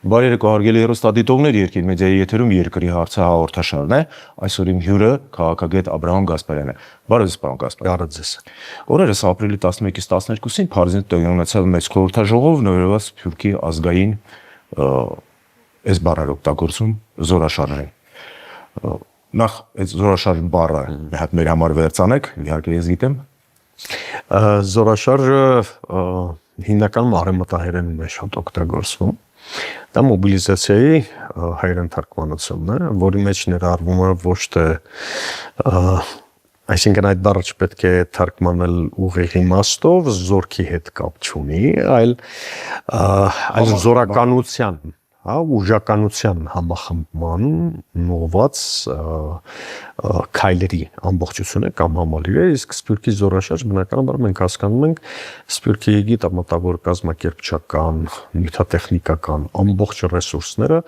Բարի երեկո հարգելի հեռուստադիտողներ, Երկիր մեդիայի եթերում Երկրի հարցը հաղորդաշարն է։ Այսօր իմ հյուրը քաղաքագետ Աբրահամ Գասպարյանն է։ Բարև ձեզ, պարոն Գասպարյան։ Բարև ձեզ։ Օրերս ապրիլի 11-ից 12-ին Փարիզում տեղի ունեցավ մեծ խորհրդաժողով նվիրված Սփյուռքի ազգային այս բառը օգտագործում զորաշարներին։ Նախ այս զորաշար բառը մի հատ մեր համար վերցանեք, իհարկե ես գիտեմ։ Զորաշարը հիմնականում արևմտահայերեն մեջ օգտագործվում։ Դա մոբիլիզացիայի հայերեն թարգմանությունն է, որի մեջ ներառվում է ոչ թե այսինքն այդ բառը չպետք է թարգմանել ուղիղ իմաստով, զորքի հետ կապ չունի, այլ զորականության, ուժականության համախմբման նոված քայլերի ամբողջությունը կամ համալիր է, իսկ Սփյուռքի զորաշար բնականաբար մենք հասկանում ենք Սփյուռքի գիտամտավոր կազմակերպչական, նյութատեխնիկական ամբողջ ռեսուրսները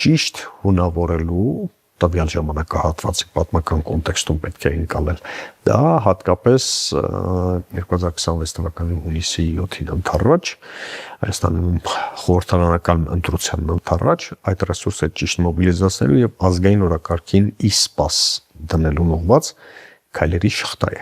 ճիշտ հունավորելու տվյալ ժամանակահատվածի պատմական կոնտեքստում պետք է ընկալել։ Դա հատկապես 2026 թվականի հունիսի 7-ին ընդառաջ Հայաստանում խորհրդարանական ընտրության ընդառաջ այդ ռեսուրսը ճիշտ մոբիլիզացնելու եւ ազգային օրակարգին իսպաս դնելու ուղղված քայլերի շղթա է։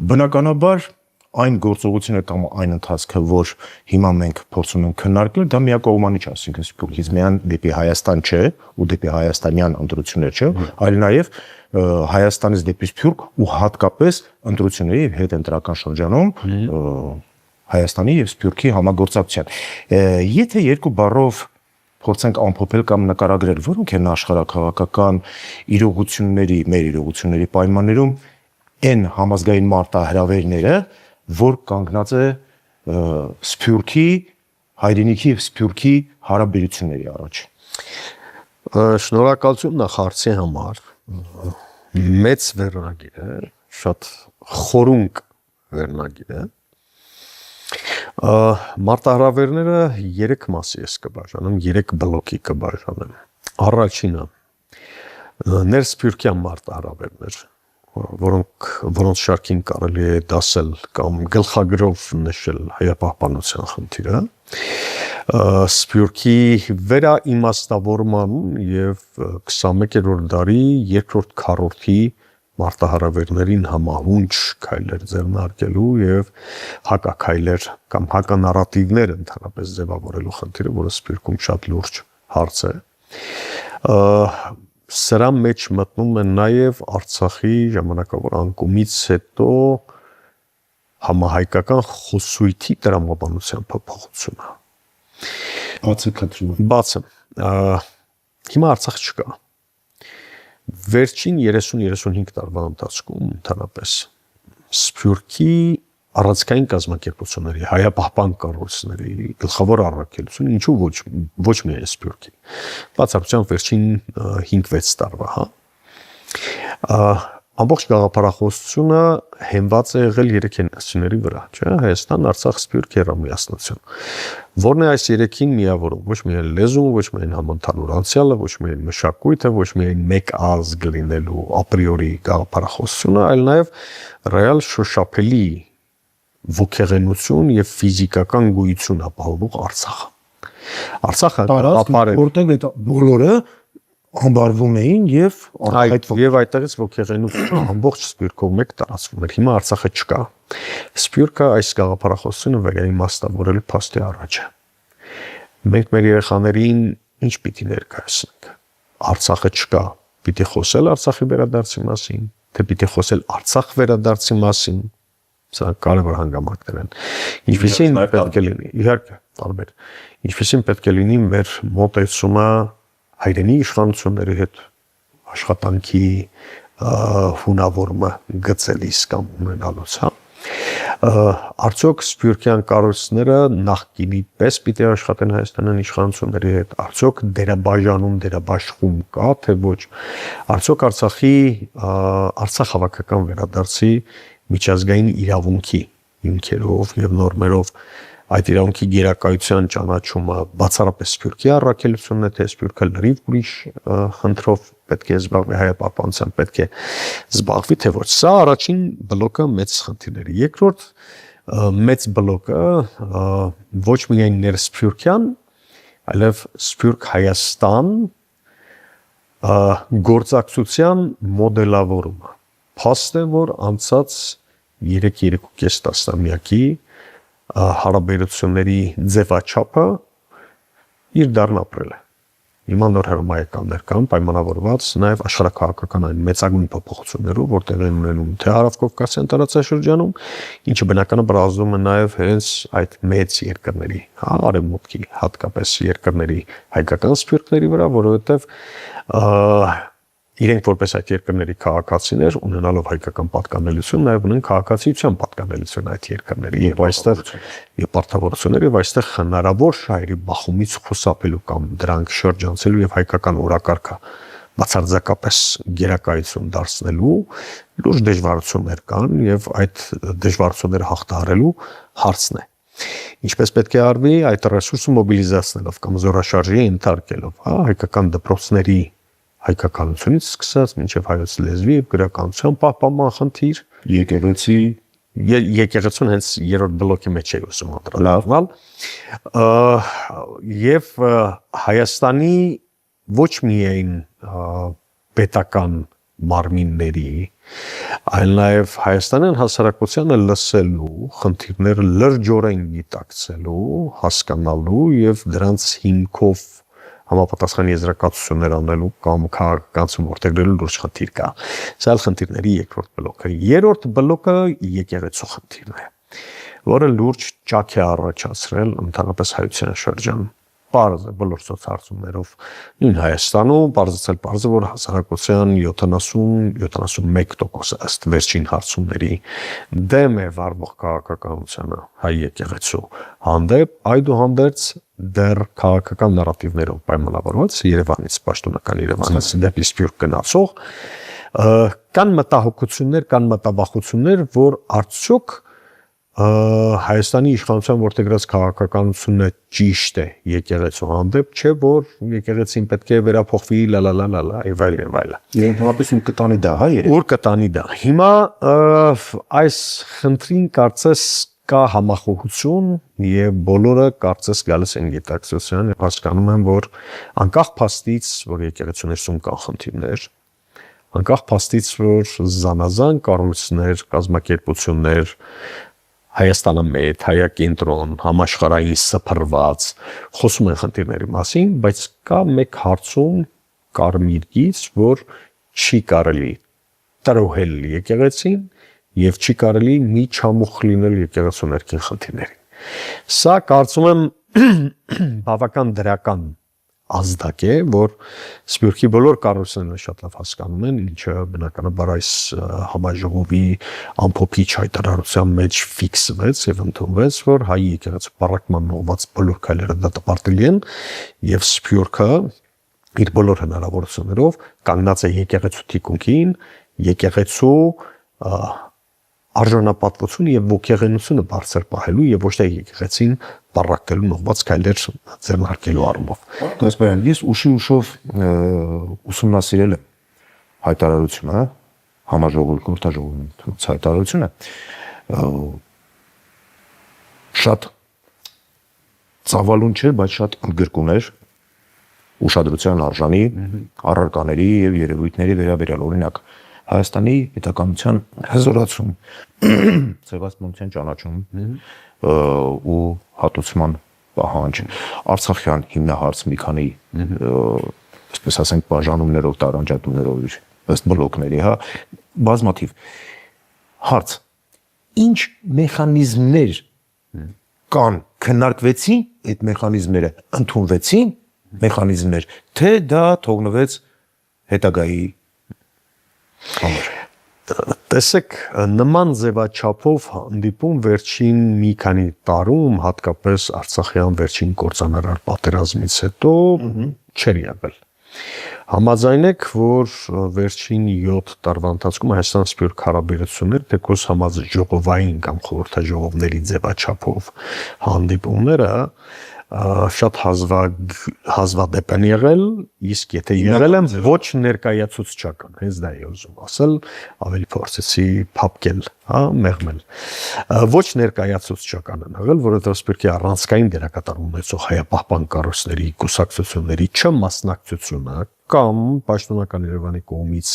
Բնականաբար այն գործողությունը կամ այն ընթացքը, որ հիմա մենք փորձում ենք քննարկել, դա միակողմանի չէ, այսինքն Սփյուռքից միայն դեպի Հայաստան չէ ու դեպի հայաստանյան ընտրություններ չէ, այլ նաև Հայաստանից դեպի Սփյուռք ու հատկապես ընտրությունների եւ հետընտրական շրջանում Հայաստանի եւ Սփյուռքի համագործակցության։ Եթե երկու բառով փորձենք ամփոփել կամ նկարագրել, որոնք են աշխարհակաղակական իրողությունների, մեր իրողությունների պայմաններում այն համազգային մարտահրավերները, որ կանգնած է Սփյուռքի հայրենիքի եւ Սփյուռքի հարաբերությունների առաջ։ Շնորհակալություն նախ հարցի համար։ Մեծ վերնագիր է, շատ խորունկ վերնագիր է։ Մարտահրավերները 3 մասի ես կբաժանեմ, 3 բլոկի կբաժանեմ։ Առաջինը ներսփյուռքյան մարտահրավերներ, որոնց շարքին կարելի է դասել կամ գլխագրով նշել հայապահպանության խնդիրը, Սփյուռքի վերաիմաստավորման եւ 21-րդ դարի երկրորդ քառորդի մարտահրավերներին համահունչ քայլեր ձեռնարկելու եւ հակաքայլեր կամ հականարատիվներ ընդհանրապես ձևավորելու խնդիրը, որը Սփյուռքում շատ լուրջ հարց է։ Սրա մեջ մտնում է նաև Արցախի ժամանակավոր անկումից հետո համահայկական խոսույթի տրամաբանության փոփոխությունը։ Բացը։ Հիմա Արցախ չկա։ Վերջին 30-35 տարվա ընթացքում ընդհանրապես Սփյուռքի առանցքային կազմակերպությունների, հայապահպան կառույցների գլխավոր առաքելությունը ինչու ոչ միայն Սփյուռքի, բացառությամբ վերջին 5-6 տարվա, ամբողջ գաղափարախոսությունը հենված է եղել 3 ենասյուների վրա, չէ՞, Հայաստան, Արցախ, Սփյուռք, Երամիասնություն։ Որն է այս 3-ին միավորում, ոչ միայն լեզուն, ոչ միայն համընդհանուր անցյալը, ոչ միայն մշակույթը, ոչ միայն մեկ ազգ լինելու ապրիորի գաղափարախոսությունը, այլ նաև ռեալ շոշափելի ոգեղենություն եւ ֆիզիկական գոյություն ապահովող Արցախ։ Արցախը ապարել որտեղ բոլորը ամբարվում էին եւ այդտեղից ոգեղենությունը ամբողջ Սփյուռքով մեկ տարածվում էր։ Հիմա Արցախը չկա։ Սփյուռքը այս գաղափարախոսությունը վերաիմաստավորելու փաստի առաջ է։ Մենք մեր երեխաներին ինչ պիտի ներկայացնենք։ Արցախը չկա։ Պիտի խոսել Արցախի վերադարձի մասին, թե պիտի խոսել Արցախ վերադարձի մասին։ Սա կարևոր հանգամանքներ են։ Ինչպեսին պետք է լինի, իհարկե, տարբեր։ Ինչպեսին պետք է լինի մեր մոտեցումը հայրենի իշխանությունների հետ աշխատանքի հունավորումը գծելիս կամ ունենալուց, հա։ Արդյոք Սփյուռքյան կառույցները նախկինի պես պիտի աշխատեն Հայաստանյան իշխանությունների հետ, արդյոք դերաբաժանում, դերաբաշխում կա, թե ոչ, արդյոք Արցախ հավաքական վերադարձի միջազգային իրավունքի հիմքերով եւ նորմերով այդ իրավունքի գերակայության ճանաչումը բացառապես Սփյուռքի առաքելությունն է, թե Սփյուռքը լրիվ ուրիշ խնդրով պետք է զբաղվի հայապահպանությամբ, պետք է զբաղվի, թե ոչ։ Սա առաջին բլոկը մեծ խնդիրների։ Երկրորդ մեծ բլոկը ոչ միայն ներսփյուռքյան, այլև Սփյուռք Հայաստան գործակցության մոդելավորումը։ Փաստ է, որ անցած 3-3.5 տասնամյակի հարաբերությունների ձևաչափը իր դառն ապրել է։ Հիմա նոր հրամայականներ կան, պայմանավորված նաև աշխարհաքաղաքական այն մեծագույն փոփոխություններով, որ տեղի են ունենում թե Հարավկովկասյան տարածաշրջանում, ինչը բնականաբար ազդում է նաև հենց այդ մեծ երկրների, արևմուտքի, հատկապես երկրների հայկական սփյուռքների վրա, որովհետև իրենք որպես այդ երկրների քաղաքացիներ ունենալով հայկական պատկանելություն նաև ունեն քաղաքացիության պատկանելություն այդ երկրների եւ այստեղ եւ պարտավորություններ եւ այստեղ հնարավոր շահերի բախումից խուսափելու կամ դրանք շրջանցելու եւ հայկական օրակարգը բացարձակապես գերակայություն դարձնելու լուրջ դժվարություններ կան եւ այդ դժվարությունները հաղթահարելու հարցն է ինչպես պետք է արվի այդ ռեսուրսը մոբիլիզացնելով կամ զորաշարժի ընդարկելով հայկական դպրոցների հայկականությունից սկսած մինչև հայոց լեզվի եւ գրականության պահպանման խնդիր եկեղեցուն հենց երրորդ բլոկի մեջ է ուսում անդրադառնալ եւ Հայաստանի ոչ միայն պետական մարմինների այլ նաեւ Հայաստանյան հասարակությանը լսելու խնդիրները լրջորեն գիտակցելու հասկանալու եւ դրանց հիմքով համապատասխան եզրակացություններ անելու կամ քաղաքականություն որդեգրելու լուրջ խնդիր կա։ Սա խնդիրների երկրորդ բլոկը։ Երրորդ բլոկը եկեղեցու խնդիրն է, որը լուրջ ճաք է առաջացրել ընդհանրապես հայության շրջանում։ Պարզ է բոլոր սոցհարցումներով նույն Հայաստանում պարզացել պարզ է, որ հասարակության 70-71% ըստ վերջին հարցումների դեմ է վարվող քաղաքականությանը հայ եկեղեցու հանդեպ, այդուհանդերձ դեռ քաղաքական նարատիվներով պայմանավորված Երևանից, պաշտոնական Երևանից դեպի Սփյուռք գնացող կան մտահոգություններ, կան մտավախություններ, որ արդյոք Հայաստանի իշխանության որդեգրած քաղաքականությունը ճիշտ է եկեղեցու հանդեպ, չէ որ եկեղեցին պետք է վերափոխվի լալալալալա եւ այլն։ Ընդհանրապես ու կտանի դա, հա, երեք։ Ուր կտանի դա։ Հիմա այս խնդրին կարծես կա համախոհություն եւ բոլորը կարծես գալիս են գիտակցության եւ հասկանում են, որ անկախ փաստից, որ եկեղեցուներում կան խնդիրներ, անկախ փաստից, որ զանազան կառույցներ, կազմակերպություններ Հայաստանը մեծ, հայակենտրոն, համաշխարհային սփռված, խոսում են խնդիրների մասին, բայց կա մեկ հարցում կարմիր գիծ, որ չի կարելի տրոհել եկեղեցին եւ չի կարելի միջամուխ լինել եկեղեցու ներքին խնդիրներին։ Սա կարծում եմ բավական դրական ազդակ է, որ Սփյուռքի բոլոր կառույցները շատ լավ հասկանում են, ինչը բնականաբար այս համաժողովի ամփոփիչ հայտարարության մեջ ֆիքսվեց եւ ընդունվեց, որ հայ եկեղեցու պարակման ուղղված բոլոր քայլերը դատապարտելի են եւ Սփյուռքը իր բոլոր հնարավորություններով կանգնած է եկեղեցու թիկունքին, եկեղեցու արժանապատվություն եւ ոգեղենությունը բարձր պահելու եւ ոչ թե եկեղեցին պարակելու ուղղված քայլեր ձեռնարկելու առումով։ Դասբարյան, ես ուշով ուսումնասիրել եմ հայտարարությունը, համաժողովի խորհրդաժողովի հայտարարությունը, շատ ծավալուն չէր, բայց շատ ընդգրկուն էր ուշադրության արժանի առարկաների եւ երևույթների վերաբերյալ, օրինակ Հայաստանի պետականության հզորացում, ձևացմունքյան ճանաչում ու հատուցման պահանջ, Արցախյան հիմնահարց մի քանի, այսպես ասենք, բաժանումներով, տարանջատումներով ըստ բլոկների, հա, բազմաթիվ հարց, ինչ մեխանիզմներ կան, քննարկվեցին այդ մեխանիզմները, ընդունվեցին մեխանիզմներ, թե դա թողնվեց հետագայի համար։ Տեսեք, նման ձևաչափով հանդիպում վերջին մի քանի տարում, հատկապես Արցախյան վերջին կործանարար պատերազմից հետո չեր եղել։ Համաձայնեք, որ վերջին 7 տարվա ընթացքում Հայաստան-Սփյուռք հարաբերությունները թեկուզ համաժողովային կամ խորհրդաժողովների ձևաչափով հանդիպումները շատ հազվադեպ են եղել, իսկ եթե եղել են ոչ ներկայացուցչական, հենց դա է ուզում ասել, ավելի փորձեցի փապկել, հա, մեղմել։ Ոչ ներկայացուցչական են եղել, որովհետև Սփյուռքի առանցքային դերակատարում ունեցող հայապահպան կառույցների կուսակցությունների չմասնակցությունը կամ պաշտոնական Երևանի կողմից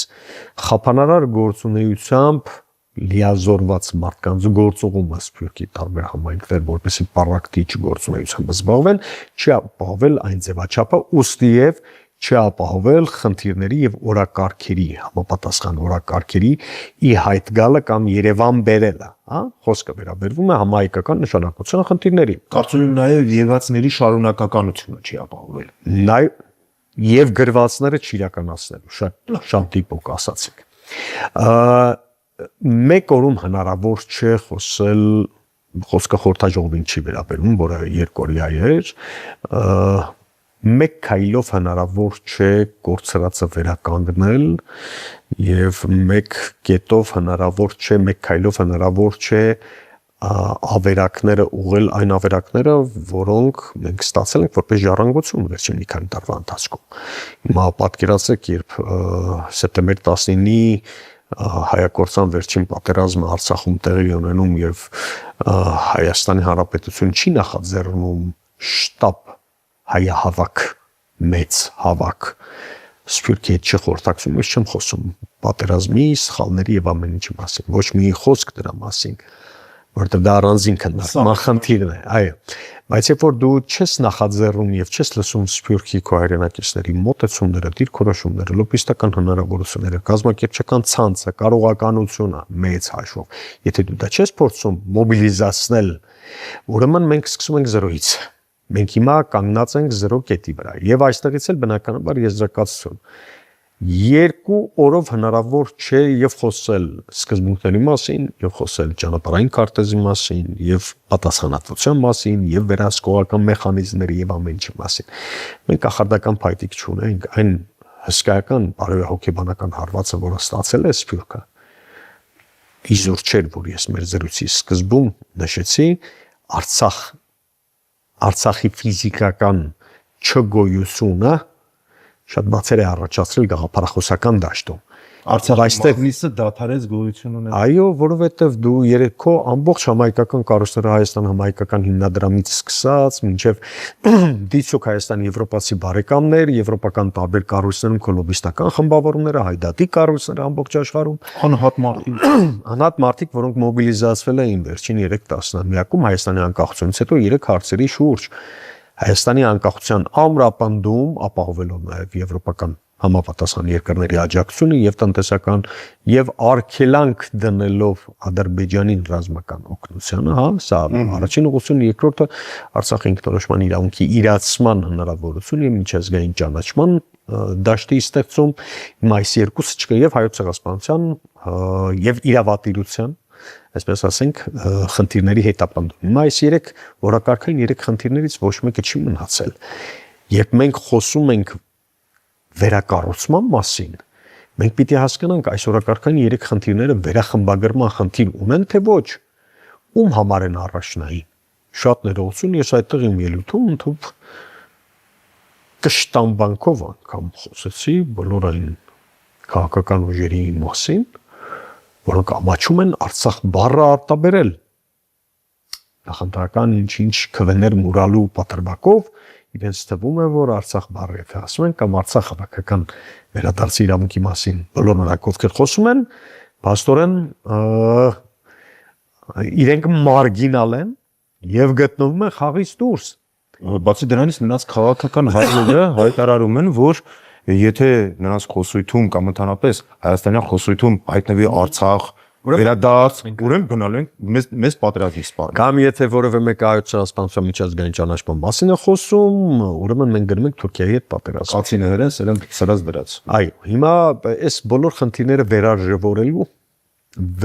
խափանարար գործունեությամբ լիազորված մարդկանց գործողումը Սփյուռքի տարբեր համայնքներ, որպեսզի պարակտիչ գործունեությամբ զբաղվեն, չի ապահովել այն ձևաչափը, ուստիև չի ապահովել խնդիրների եւ օրակարգերի, համապատասխան օրակարգերի ի հայտ գալը կամ Երևան բերելը, հա, խոսքը վերաբերվում է համահայկական նշանակության խնդիրներին։ Կարծում եմ նաև եղածների շարունակականությունը չի ապահովել։ Նաև եւ գրվածները չիրականացնելու, շատ դիպոկ ասացիք։ Մեկ օրում հնարավոր չէ խոսել, խոսքը խորհրդաժողովին չի վերաբերում, որը երկօրյա էր, մեկ քայլով հնարավոր չէ կորցրածը վերականգնել եւ մեկ կետով հնարավոր չէ, մեկ քայլով հնարավոր չէ ավերակները ուղղել այն ավերակները, որոնք մենք ստացել ենք որպես ժառանգություն վերջին մի քանի տարվա ընթացքում։ Հիմա պատկերացրեք, երբ սեպտեմբեր 19-ի հայակորցան վերջին պատերազմը Արցախում տեղի ունենում եւ Հայաստանի Հանրապետությունը չի նախաձեռնում շտաբ հայահավաք, մեծ հավաք Սփյուռքի հետ չխորհրդակցում, ես չեմ խոսում պատերազմի, սխալների եւ ամեն ինչի մասին, ոչ մի խոսք դրա մասին, որտեղ դա առանձին քննարկման խնդիրն է, այո, բայց երբ որ դու չես նախաձեռնում եւ չես լսում Սփյուռքի քո հայրենակիցների մոտեցումները, դիրքորոշումները, լոբիստական հնարավորությունները, կազմակերպչական ցանցը, կարողականությունը մեծ հաշվով, եթե դու դա չես փորձում մոբիլիզացնել, ուրեմն մենք սկսում ենք 0-ից։ Մենք հիմա կանգնած ենք 0 կետի վրա եւ այստեղից էլ բնականաբար եզրակացություն։ 2 օրով հնարավոր չէ եւ խոսել սկզբունքների մասին, եւ խոսել ճանապարհային քարտեզի մասին, եւ պատասխանատվության մասին, եւ վերահսկողական մեխանիզմների եւ ամեն ինչի մասին։ Մենք կախարդական փայտիկ չունենք, այն հսկայական բարոյահոգեբանական հարվածը, որը ստացել է Սփյուռքը, իզուր չէր, որ ես մեր զրույցի սկզբում նշեցի, Արցախի ֆիզիկական չգոյությունը շատ բացեր է առաջացրել գաղափարախոսական դաշտում։ Արցախի դադարեց գոյություն ունենալ։ Այո, որովհետև դու երեքո ամբողջ համայնքական կառույցները Հայաստան համայնքական հիմնադրամից սկսած մինչև դիցոք Հայաստանի եվրոպացի բարեկամներ, եվրոպական տարբեր կառույցներում կոլոբիստական խմբավորումները, հայդատի կառույցները ամբողջ աշխարհում, անհատ մարդիկ, որոնք մոբիլիզացվել էին վերջին 3 տասնամյակում Հայաստանի անկախությունից հետո 3 հարցերի շուրջ։ Հայաստանի անկախության ամրապնդում ապահովելով նաև եվրոպական համապատասխան երկրների աջակցությունը եւ տնտեսական եւ արգելանք դնելով Ադրբեջանին ռազմական օգնությանը, հա, սա առաջին ուղղությունը, երկրորդը Արցախի ինքնորոշման իրավունքի իրացման հնարավորություն եւ միջազգային ճանաչման դաշտի ստեղծում, այս երկուսը չկա եւ հայոց ցեղասպանության եւ իրավատիրության, այսպես ասենք, խնդիրների հետապնդում։ Հիմա այս 3 որակարգային 3 խնդիրներից ոչ մեկը չի մնացել։ Երբ մենք խոսում ենք վերակառուցման մասին, մենք պիտի հասկանանք այս օրակարգային 3 խնդիրները վերախմբագրման խնդիր ունեն, թե ոչ, ում համար են առաջնային։ Շատ ներողություն, ես այդտեղ իմ ելույթում ընդհանուր կշտամբանքով անգամ խոսեցի բոլոր այն քաղաքական ուժերի մասին, որոնք ամաչում են Արցախ բառը արտաբերել։ Նախընտրական ինչ քվեներ մուրալու պատրվակով իրենց թվում է, որ Արցախ բառը եթե ասում են կամ Արցախ հավաքական վերադարձի իրավունքի մասին բոլոր նրանք ովքեր խոսում են, փաստորեն իրենք մարգինալ են եւ գտնվում են խաղից դուրս։ Բացի դրանից նրանց քաղաքական հայրերը հայտարարում են, որ եթե նրանց խոսույթում կամ ընդհանրապես հայաստանյան խոսույթում հայտնվի Արցախ վերադարձ, ուրեմն գնալ ենք մեզ պատերազմի սպառել։ Կամ եթե որևէ մեկը հայոց ցեղասպանության միջազգային ճանաչման մասին է խոսում, ուրեմն մենք գնում ենք Թուրքիայի հետ պատերազմ։ Կացիները սրանք սրած դրած։ Այո, հիմա այս բոլոր խնդիրները վերարժևորելու,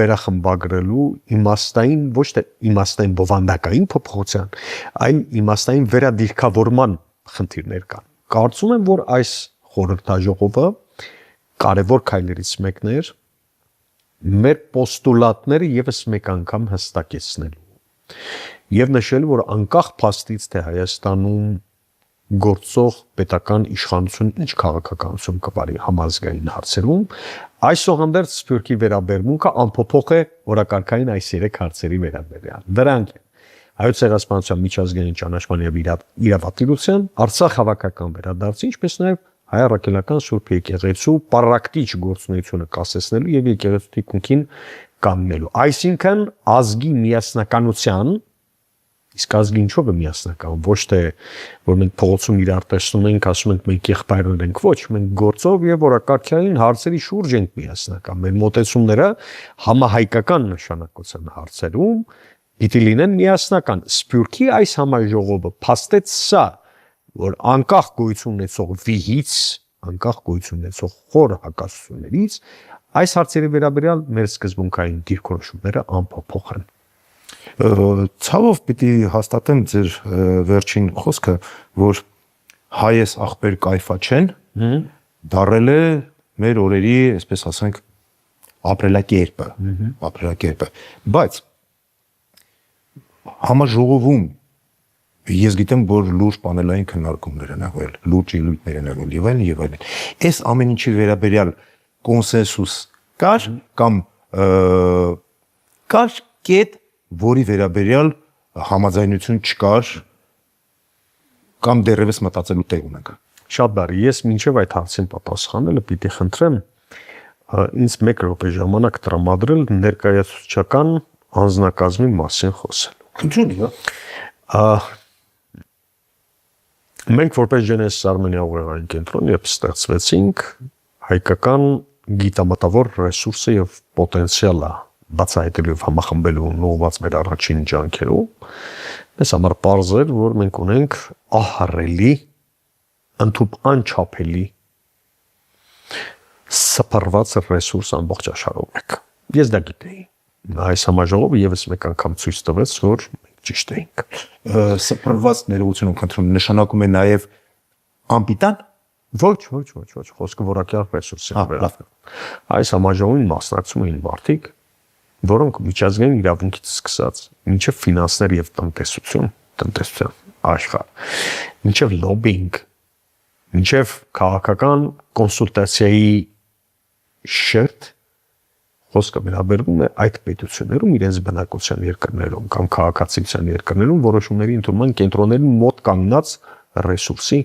վերախմբագրելու իմաստային, ոչ թե իմաստային բովանդակային փոփոխության, այլ իմաստային վերադիրքավորման խնդիրներ կան։ Կարծում եմ, որ այս խորհրդաժողովը կարևոր քայլերից մեկն էր մեր պոստուլատները եւս մեկ անգամ հստակեցնելու։ եւ նշել, որ անկախ փաստից թե Հայաստանում գործող պետական իշխանություն ինչ քաղաքականություն կվարի համազգային հարցերում, այսօհանդերձ Սփյուռքի վերաբերմունքը անփոփոխ է օրակարգային այս 3 հարցերի վերաբերյալ։ Դրանք են Հայոց ցեղասպանության միջազգային ճանաչման եւ իրավատիրության, Արցախ հավաքական վերադարձի, ինչպես նաեւ հայ առաքելական Սուրբ Եկեղեցու պարակտիչ գործունեությունը կասեցնելու եւ եկեղեցու թիկունքին կանգնելու։ Այսինքն ազգի միասնականության, իսկ ազգի ինչով է միասնական, ոչ թե որ մենք փողոցում իրար տեսնում ենք, ասում ենք մենք եղբայրներ ենք, ոչ, մենք գործով եւ օրակարգային հարցերի շուրջ ենք միասնական։ Մեր մոտեցումները համահայկական նշանակության հարցերում պիտի լինեն միասնական։ Սփյուռքի այս համաժողովը փաստեց սա, որ անկախ գոյություն ունեցող վիհից, անկախ գոյություն ունեցող խոր հակասություններից, այս հարցերի վերաբերյալ մեր սկզբունքային դիրքորոշումները անփոփոխ են։ Ցավով պիտի հաստատեմ ձեր վերջին խոսքը, որ հայես ախպեր կայֆա չեն, դարել է մեր օրերի, այսպես ասենք, ապրելակերպը, բայց համաժողովում ես գիտեմ, որ լուրջ պանելային քննարկումներ են եղել, լուրջ ելույթներ են եղել եւ այլն եւ այլն։ Այս ամեն ինչի վերաբերյալ կոնսենսուս կար կամ կար կետ, որի վերաբերյալ համաձայնություն չկար կամ դեռևս մտածելու տեղ ունենք։ Շատ բարի, ես մինչև այդ հարցին պատասխանելը պիտի խնդրեմ ինձ 1 րոպե ժամանակ տրամադրել ներկայացուցչական անձնակազմի մասին խոսելու։ Ինչու՞։ Մենք որպես Genesis Armenia ուղեղային կենտրոն երբ ստեղծվեցինք, հայկական գիտամտավոր ռեսուրսը եւ պոտենցիալը բացահայտելու եւ համախմբելու ուղղված մեր առաջին ջանքերում, մեզ համար պարզ էր, որ մենք ունենք ահռելի, ընդհանուր անչափելի սփռված ռեսուրս ամբողջ աշխարհում եք։ Ես դա գիտեի։ Այս համաժողովը եւս մեկ անգամ ցույց տվեց, որ ճիշտ էինք։ Սփռված ներողություն խնդրում, նշանակում է նաեւ անպիտան։ Ոչ, խոսքը որակյալ ռեսուրս է։ Այս համաժողովին մասնակցում էին մարդիկ, որոնք միջազգային իրավունքից սկսած, մինչև ֆինանսներ եւ տնտեսության աշխարհ, մինչև լոբինգ, մինչև քաղաքական կոնսուլտացիայի շերտ, խոսքը վերաբերվում է այդ պետություններում իրենց բնակության երկրներում կամ քաղաքացիության երկրներում որոշումների ընդունման կենտրոններին մոտ կանգնած ռեսուրսի։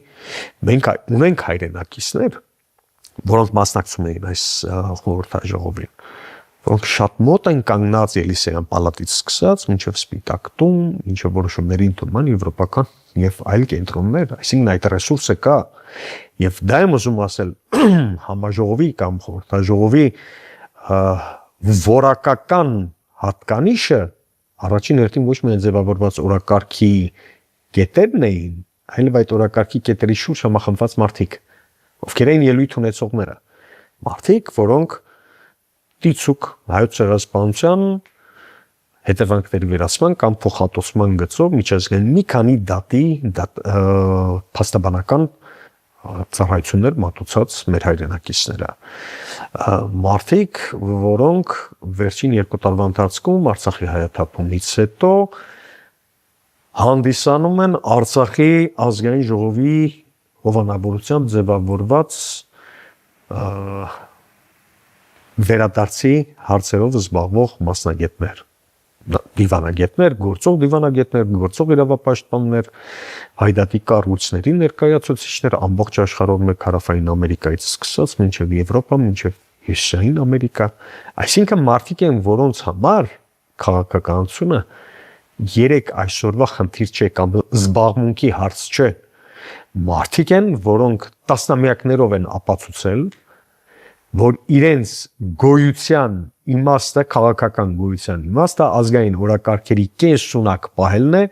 Մենք ունենք հայրենակիցներ, որոնք մասնակցում էին այս խորհրդաժողովին, որոնք շատ մոտ են կանգնած Ելիսեյան պալատից սկսած, մինչև Սպիտակ տուն, մինչև որոշումների ընդունման եվրոպական եւ այլ կենտրոններ, այսինքն այդ ռեսուրսը կա։ Եվ դա եմ ուզում ասել համաժողովի կամ խորհրդաժողովի որակական հատկանիշը առաջին հերթին ոչ միայն ձևավորված օրակարգի կետերն էին, այլև այդ օրակարգի կետերի շուրջ համախմբված մարդիկ, ովքեր էին ելույթ ունեցողները, մարդիկ, որոնք դիցուկ հայոց ցեղասպանության հետևանքների վերացման կամ փոխհատուցման գծով միջազգային մի քանի դատի փաստաբանական ծառայություններ մատուցած մեր հայրենակիցները, մարդիկ, որոնք վերջին 2 տարվա ընթացքում Արցախի հայաթափումից հետո հանդիսանում են Արցախի ազգային ժողովի հովանավորությամբ ձևավորված վերադարձի հարցերով զբաղվող մասնագետներ, դիվանագետներ, գործող իրավապաշտպաններ, հայդատի կառույցների ներկայացուցիչներ ամբողջ աշխարհով մեկ հարավային Ամերիկայից սկսած մինչև Եվրոպա, մինչև Հյուսիսային Ամերիկա, այսինքն մարդիկ են, որոնց համար քաղաքականությունը 3 այսօրվա խնդիր չէ կամ զբաղմունքի հարց չէ, մարդիկ են, որոնք տասնամյակներով են ապացուցել, որ իրենց գոյության իմաստը, քաղաքական գոյության իմաստը ազգային օրակարգերի կենսունակ պահելն է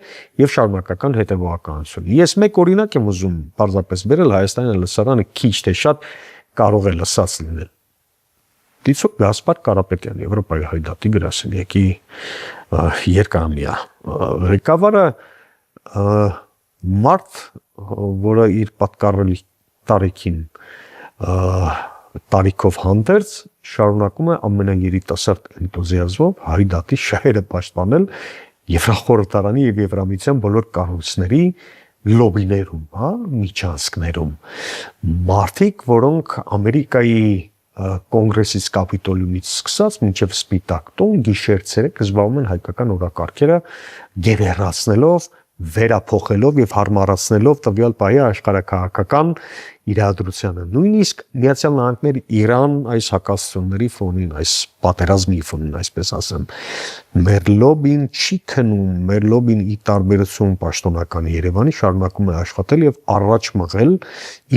եւ շարունակական հետեւողականություն։ Ես մեկ օրինակ եմ ուզում պարզապես բերել Հայաստանի լսարանը քիչ թե շատ կարող է լսած լինել։ Դիցուկ Գասպար Կարապետյան, Եվրոպայի հայդատի գրասենյակի երկամյա ղեկավարը մարդ, որը իր պատկառելի տարիքին տարիքով հանդերձ շարունակում է ամենաերիտասարդ էնտուզիազմով հայդատի շահերը պաշտպանել Եվրախորհրդարանի եւ Եվրամիության բոլոր կառույցների լոբիներում, հա, միջանցքներում մարդիկ, որոնք Ամերիկայի կոնգրեսից կապիտոլիումից սկսած մինչև Սպիտակ տուն գիշեր-ցերեկ զբաղվում են հայկական օրակարգերը գերերացնելով, վերափոխելով եւ հարմարացնելով տվյալ պահի աշխարհակահաղական իրադրությանը։ Նույնիսկ Միացյալ Նահանգներ Իրան այս հակասությունների ֆոնին, այս պատերազմի ֆոնին, այսպես ասեմ, մեր լոբին չի քնում, մեր լոբին ի տարբերություն պաշտոնական Երևանի շարունակում է աշխատել եւ առաջ մղել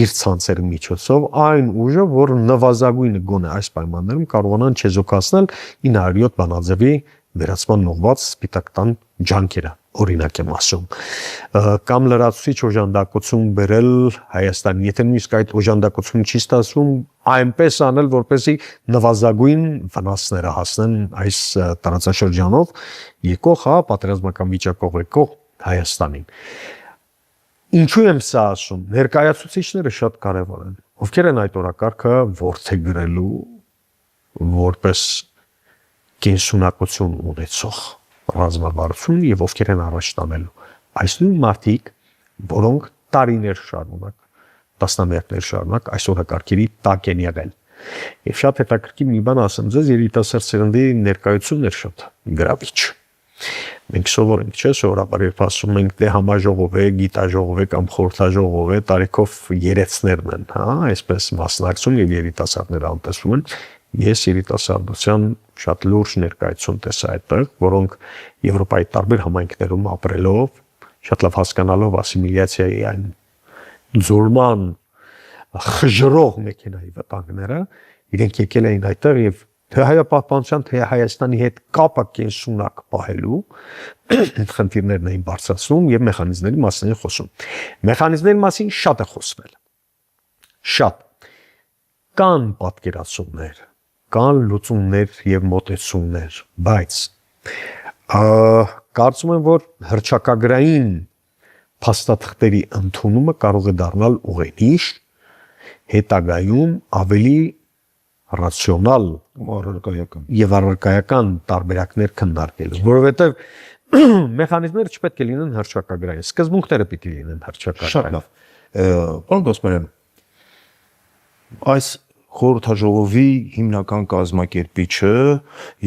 իր ցանցերի միջոցով այն ուժը, որ նվազագույնը գոնե այս պայմաններում կարողանան չեզոքացնել 907 բանաձևի վերացման ուղղված Սպիտակ տան ջանքերը, օրինակ եմ ասում, կամ լրացուցիչ օժանդակություն բերել Հայաստան, եթե նույնիսկ այդ օժանդակությունը չի ստացվում, այնպես անել, որպեսզի նվազագույն վնասները հասնեն այս տարածաշրջանով եկող, հա, պատերազմական վիճակով եկող Հայաստանին։ Ինչու եմ սա ասում, ներկայացուցիչները շատ կարևոր են, ովքեր են այդ օրակարգը որդեգրելու որպես կենսունակություն ունեցող ռազմավարություն եւ ովքեր են առաջ տանելու այս նույն մարդիկ, որոնք տարիներ շարունակ, տասնամյակներ շարունակ այս օրակարգերի տակ են եղել։ Եվ շատ հետաքրքիր մի բան ասեմ ձեզ, երիտասարդ սերնդի ներկայությունն էր շատ գրավիչ։ Մենք սովոր ենք, չէ՞, սովորաբար երբ ասում ենք դե համաժողով է, գիտաժողով է կամ խորհրդաժողով է, տարիքով երեցներն են, հա, այսպես մասնակցում եւ երիտասարդները անտեսվում են։ Ես երիտասարդության շատ լուրջ ներկայություն տեսա այդտեղ, որոնք Եվրոպայի տարբեր համայնքներում ապրելով, շատ լավ հասկանալով ասիմիլյացիայի այն ձորման խժռող մեքենայի վտանգները, իրենք եկել էին այդտեղ եւ թե հայապահպանության, թե Հայաստանի հետ կապը կենսունակ պահելու խնդիրներն էին բարձրացնում եւ մեխանիզմների մասին են խոսում։ Մեխանիզմների մասին շատ է խոսվել։ Շատ կան պատկերացումներ, կան լուծումներ եւ մոտեցումներ, բայց կարծում եմ, որ հռչակագրային փաստաթղթերի ընդունումը կարող է դառնալ ուղենիշ հետագայում ավելի ռացիոնալ եւ առարկայական տարբերակներ քննարկելու, որովհետեւ մեխանիզմները չպետք է լինեն հռչակագրային, սկզբունքները պիտի լինեն հռչակագրային։ Շատ լավ։ Պարոն Գոսպարյան, այս խորհրդաժողովի հիմնական կազմակերպիչը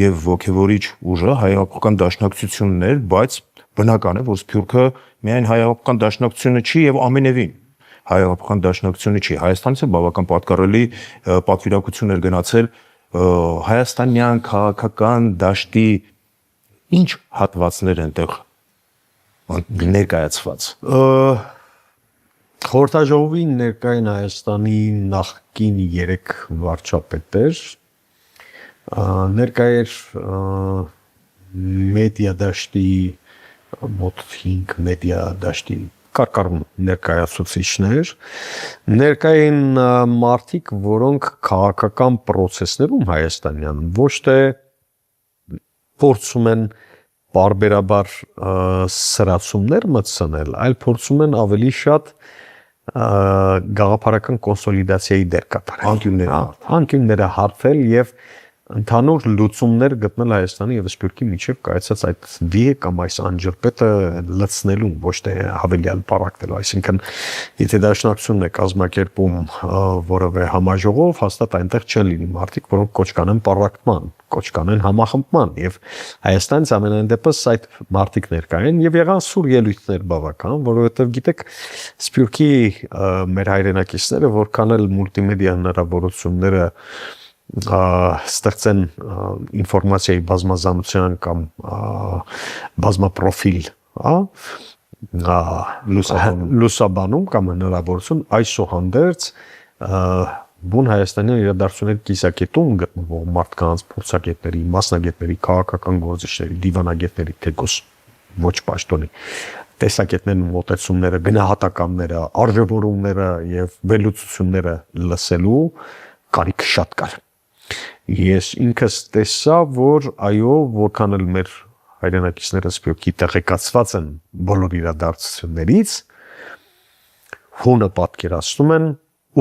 եւ ոգևորիչ ուժը Հայ-Հեղափոխական Դաշնակցությունն էր, բայց բնական է, որ Սփյուռքը միայն Հայ-Հեղափոխական Դաշնակցությունը չի եւ ամենևին Հայ-Հեղափոխական Դաշնակցությունը չի։ Հայաստանից բավական պատկառելի պատվիրակություն էր գնացել հայաստանյան քաղաքական դաշտի ինչ հատվածներ են տեղ ներկայացված։ Խորհրդաժողովի ներկային Հայաստանի նախկին 3 վարչապետեր, ներկայեր մեդիա դաշտի մոտ 5 մեդիա դաշտի կարկառուն ներկայացուցիչներ, ներկային մարդիկ, որոնք քաղաքական process-ներում հայաստանյան ոչ թե փորձում են բարբերաբար սրացումներ մտցնել, այլ փորձում են ավելի շատ գաղափարական կոնսոլիդացիայի դեր կատարել, անկյունները հարթել եւ ընդհանուր լուծումներ գտնել Հայաստանի եւ Սփյուռքի միջև կայացած այդ դիե կամ այս անջրպետը լցնելու, ոչ թե հավելյալ պարակտելու, այսինքն եթե դաշնակցությունն է կազմակերպում որևէ համաժողով, հաստատ այնտեղ չեն լինի մարդիկ, որոնք կոչ կանեն պարակտման, կոչ կանեն համախմբման եւ Հայաստանից ամենայն դեպս այդ մարդիկ ներկա են եւ եղան սուր ելույթներ բավական, որովհետեւ գիտեք Սփյուռքի մեր հայրենակիցները որքան էլ մուլտիմեդիա հնարավորությունները ստեղծեն ինֆորմացիայի բազմազանության կամ բազմապրոֆիլ, լուսաբանում կամ հնարավորություն այսուհանդերձ բուն Հայաստանյան իրադարձությունների կիսակետում գտնվող մարդկանց, փորձագետների, մասնագետների, քաղաքական գործիչների, դիվանագետների թեկուզ ոչ պաշտոնի տեսակետներն ու մոտեցումները, գնահատականները, արժևորումները եւ վերլուծությունները լսելու կարիք շատ կար։ Ես ինքս տեսա, որ այո, որքան էլ մեր հայրենակիցները Սփյուռքի տեղեկացված են բոլոր իրադարձություններից, հունը պատկերացնում են,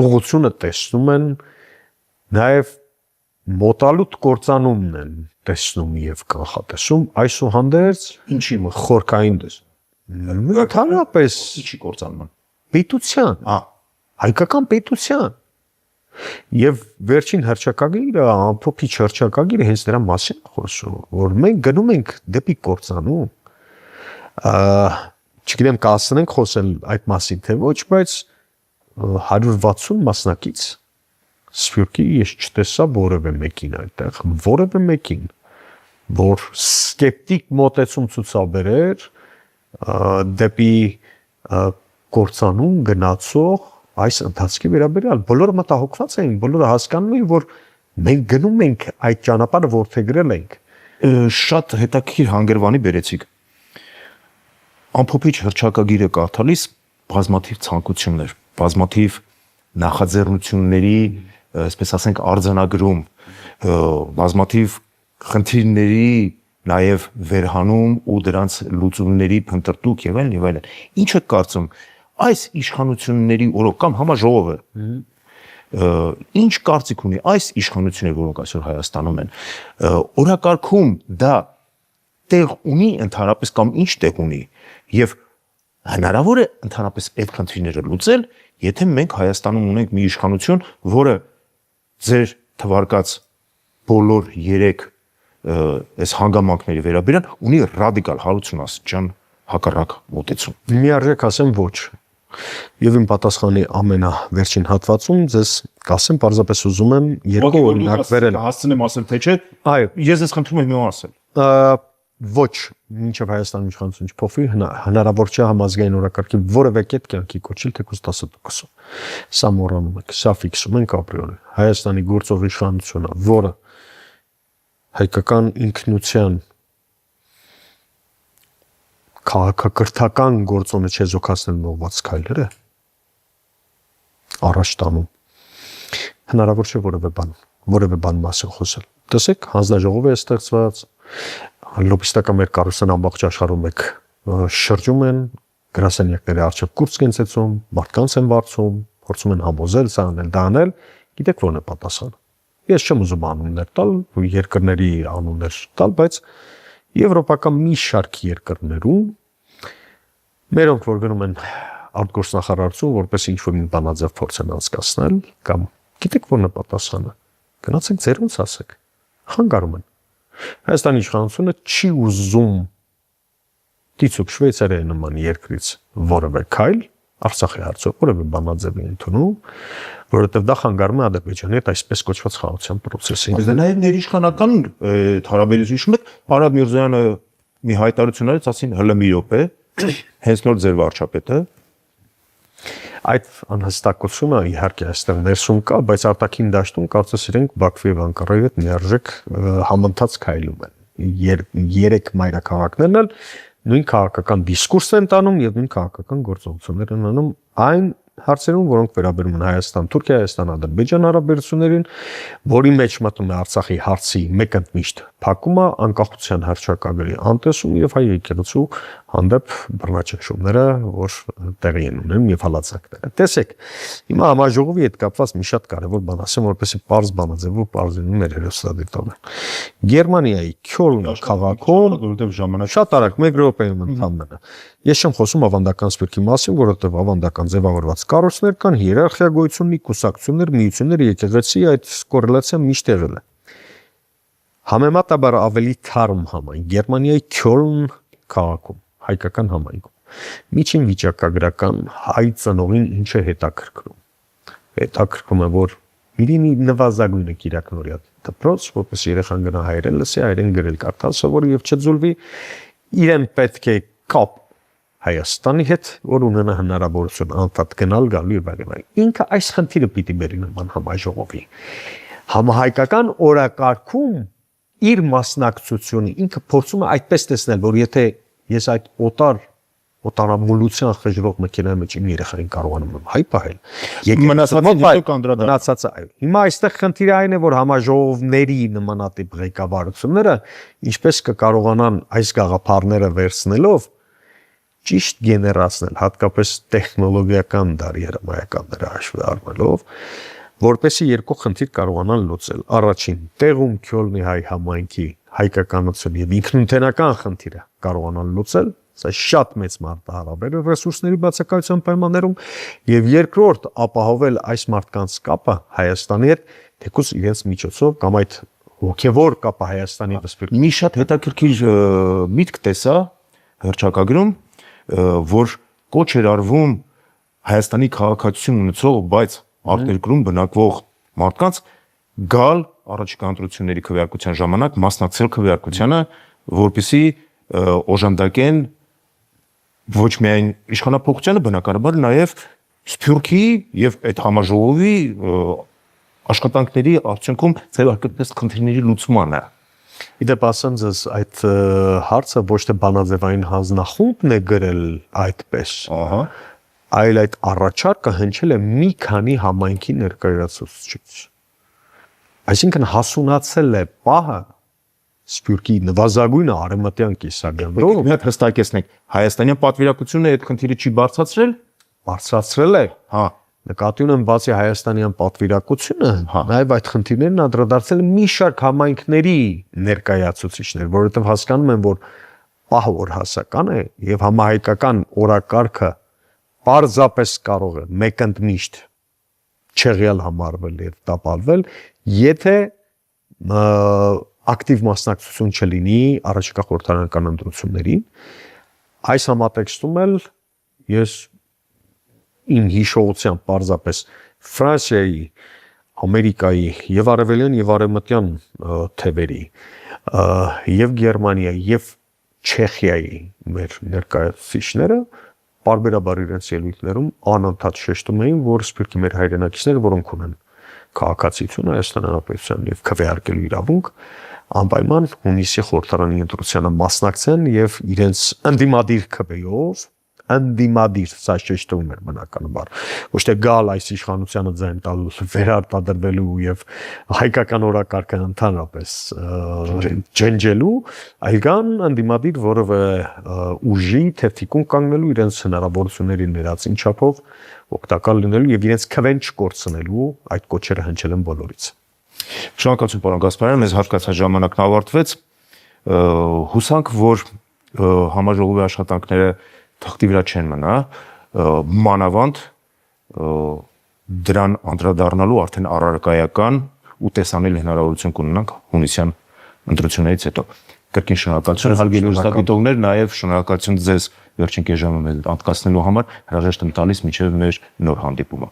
ուղղությունը տեսնում են, նաև մոտալուտ կործանումն են տեսնում եւ կանխատեսում, այսուհանդերձ Ինչի խորքային ընդհանրապես ինչի կործանման։ պետության, հայկական պետության եւ վերջին հռչակագիրը, ամփոփիչ հռչակագիրը հենց դրա մասին է խոսում, որ մենք գնում ենք դեպի կործանում։ Չգիտեմ կասնենք խոսել այդ մասին թե ոչ, բայց 160 մասնակից Սփյուռքի ես չտեսա որևէ մեկին այդտեղ, որևէ մեկին, որ սկեպտիկ մոտեցում ցուցաբերեր դեպի կործանում գնացող այս ընթացքի վերաբերյալ բոլորը մտահոգված էին, բոլորը հասկանում էին, որ մենք գնում ենք այդ ճանապարհը որդեգրել ենք։ Շատ հետաքրքիր հանգրվանի բերեցիք։ Ամփոփիչ հռչակագիրը կարդալիս բազմաթիվ ցանկություններ, բազմաթիվ նախաձեռնությունների, այսպես ասենք, արձանագրում, բազմաթիվ խնդիրների նաև վերհանում ու դրանց լուծումների փնտրտուք եւ այլն եւ այլն։ Ինչ եք կարծում այս իշխանությունների օրոք կամ համաժողովը ինչ կարծիք ունի այս իշխանությունները, որոնք այսօր Հայաստանում են, օրակարգում դա տեղ ունի ընդհանրապես կամ ինչ տեղ ունի եւ հնարավոր է ընդհանրապես այդ խնդիրները լուծել, եթե մենք Հայաստանում ունենք մի իշխանություն, որը ձեր թվարկած բոլոր 3 այս հանգամանքների վերաբերյալ ունի ռադիկալ 180 հակառակ մոտեցում։ Միարժեք ասեմ ոչ։ Եվ իմ պատասխանի ամենավերջին հատվածում ձեզ կասեմ, պարզապես ուզում եմ երկու օրինակ վերել։ Հասցնեմ ասել թե չէ։ Այո, ես ես խնդրում եմ իմ ասել։ Ոչ, մինչև Հայաստանի իշխանություն չփոխվի, հնարավոր չէ համազգային օրակարգի որևէ կետ կյանքի կոչել թեկուզ 10%։ Սա մոռանում եք, սա ֆիքսում ենք ապրիորի։ Հայաստանի գործող իշխանությունը, որը հայկական ինքնության քաղաքակրթական գործոնը չեզոքացնել ուղղված քայլերը առաջ տանում։ Հնարավոր չէ որևէ բան մասին խոսել։ Տեսեք, հանձնաժողով է ստեղծված, լոբիստական մեր կառույցն ամբողջ աշխարհում եք շրջում են, գրասենյակների առջև կուրս կենցեցում, մարդկանց են վարձում, փորձում են համոզել, սա անել, դա անել, գիտեք ո՞րն է պատասխանը։ Ես չեմ ուզում անուններ տալ, երկրների անուններ տալ, բայց եվրոպական մի շարք երկրներում մերոնք որ գնում են արտգործնախարարություն, որպես ինչ-որ մի բանաձև փորձ են անցկացնել, կամ գիտեք ո՞րն է պատասխանը։ Գնացեք ձերոնց ասեք։ Խանգարում են։ Հայաստանի իշխանությունը չի ուզում դիցուկ Շվեյցարիայի նման երկրից որևէ քայլ Արցախի հարցով որևէ բանաձև ընդունում, որովհետև դա խանգարում է Ադրբեջանի հետ այսպես կոչված խաղաղության process-ին։ Բայց դա նաև ներիշխանական հարաբերություն եք, Արադ Միրզոյանը մի հայտարարություն արեց, ասին հələ մի րոպե, հենց նոր ձեր վարչապետը այդ անհստակությունը իհարկե այստեղ ներսում կա, բայց արտաքին դաշտում կարծես իրենք Բաքվի եւ Անկարայի հետ միարժեք համընթաց քայլում են։ Երեք մայրաքաղաքներն էլ նույն քաղաքական դիսկուրսն են տանում եւ նույն քաղաքական գործողություններ են անում այն հարցերում, որոնք վերաբերում են Հայաստան-Թուրքիա, Հայաստան-Ադրբեջան հարաբերություններին, որի մեջ մտնում է Արցախի հարցի մեկընդմիշտ փակումը, անկախության հռչակագրի անտեսում եւ հայ եկեղեցու հանդեպ բռնաճնշումները, որ տեղի են ունենում եւ հալածանքները։ Տեսեք, հիմա համաժողովի հետ կապված մի շատ կարեւոր բան ասեմ, որպեսզի པարզ բանաձևով པարզլինի մեր հերոստատիտողը։ Գերմանիայի Քյոլն քաղաքում, որովհետեւ ժամանակ շատ արագ 1 րոպեում ընդհանրապես։ Ես չեմ խոսում ավանդական սպիրկի մասին, որովհետեւ ավանդական ձևավորված կառույցներ կան, հիերարխիա գոյություն ունի, կուսակցություններ, միություններ, եկեղեցի այդ կորելացիան միշտ եղել է։ Համեմատաբար ավելի թարմ համայնք Գերմանիայի Քյոլն քաղաքում, հայկական համայնքում։ Միջին վիճակագրական հայ ծնողին ինչ է հետաքրքրում։ Հետաքրքրում է, որ իրինի նվազագույնը կիրակնորյա դպրոց, որպես երեխան գնա հայերեն լսի, հայերեն գրել կարդալ սովորի եւ չձուլվի, իրեն պետք է կապ Հայաստանի հետ, որ ունենա հնարավորություն անդադ գնալ գալու եւ այլն։ Ինքը այս խնդիրը պիտի բերի նման համաժողովի։ Համահայկական օրակարգում իր մասնակցությունը ինքը փորձում է այդպես տեսնել, որ եթե ես այդ օտարամոլության խժռող մեքենայի մեջ իմ երեխային կարողանում եմ հայ պահել, մնացածը այո։ Հիմա այստեղ խնդիրը այն է, որ համաժողովների նմանատիպ ղեկավարությունները ինչպես կկարողանան այս գաղափարները վերցնելով ճիշտ գեներացնել, հատկապես տեխնոլոգիական դարի հրամայականները հաշվի առնելով, որպեսզի երկու խնդիր կարողանան լուծել։ Առաջին, տեղում Քյոլնի հայ համայնքի հայկականություն եւ ինքնութենական խնդիրը կարողանան լուծել, սա շատ մեծ մարտահրավեր է ռեսուրսների բացակայության պայմաններում, եւ երկրորդ, ապահովել այս մարդկանց կապը Հայաստանի հետ, թեկուզ իրենց միջոցով կամ այդ հոգեվոր կապը Հայաստանի հետ։ Մի շատ հետաքրքիր միտք տեսա հռչակագրում, որ կոչ էր արվում Հայաստանի քաղաքացիություն ունեցող, բայց արտերկրում բնակվող մարդկանց գալ առաջիկա ընտրությունների քվեարկության ժամանակ մասնակցել քվեարկությանը, որպեսզի օժանդակեն ոչ միայն իշխանափոխությանը, բնականաբար նաև Սփյուռքի եւ այդ համաժողովի աշխատանքների արդյունքում ձևակերպած խնդիրների լուծմանը։ Իդեպ ասեմ ձեզ, այդ հարցը ոչ թե բանաձևային հանձնախումբն է գրել այդպես, այլ այդ առաջարկը հնչել է մի քանի համայնքի ներկայացուցիչից։ Այսինքն հասունացել է պահը Սփյուռքի նվազագույնը արևմտյան կիսագնդում։ Մի հատ հստակեցնենք, հայաստանյան պատվիրակությունը այդ խնդիրը չի բարձրացրել։ Բարձրացրել է։ Նկատի ունեմ բացի հայաստանյան պատվիրակությունը, նաև այդ խնդիրներն անդրադարձել մի շարք համայնքների ներկայացուցիչներ, որովհետև հասկանում են, որ պահը որ հասական է եւ համահայկական օրակարգը պարզապես կարող է մեկընդմիշտ չեղյալ համարվել եւ տապալվել, եթե ակտիվ մասնակցություն չլինի առաջիկա խորհրդարանական ընտրություններին։ Այս համատեքստում էլ ես իմ հիշողությամբ պարզապես Ֆրանսիայի, Ամերիկայի եւ արևելյան եւ արևմտյան թևերի եւ Գերմանիայի եւ Չեխիայի մեր ներկայացուցիչները բարբերաբար իրենց ելույթներում անընդհատ շեշտում էին, որ Սփյուռքի մեր հայրենակիցները, որոնք ունեն քաղաքացիություն Հայաստան Հանրապետության եւ քվեարկելու իրավունք, անպայման հունիսի խորհրդարանի ընտրությանը մասնակցեն եւ իրենց ընդդիմադիր քվեով ընդդիմադիր, սա շեշտում էր բնականաբար, ոչ թե գալ այս իշխանությանը ձայն տալու, վերարտադրվելու եւ հայկական օրակարգը ընդհանրապես ջնջելու, այլ կան ընդդիմադիր որևէ ուժի թերթիկուն կանգնելու իրենց հնարավորությունների ներածին չափով օգտակար լինելու եւ իրենց քվեն չկորցնելու այդ կոչերը հնչել են բոլորից։ Շնորհակալություն պարոն Գասպարյան, մեզ հարկացած ժամանակն ավարտվեց։ Հուսանք, որ համաժողովի աշխատանքները թղթի վրա չեն մնա, մանավանդ դրան անդրադառնալու արդեն առարկայական ու տեսանելի հնարավորություն կունենանք հունիսյան ընտրություններից հետո։ Կրկին շնորհակալություն հարգելի լուսադիտողներ, նաև շնորհակալություն ձեզ վերջին կես ժամը մեզ անցկացնելու համար, հրաժեշտ եմ տալիս մինչև մեր նոր հանդիպումը։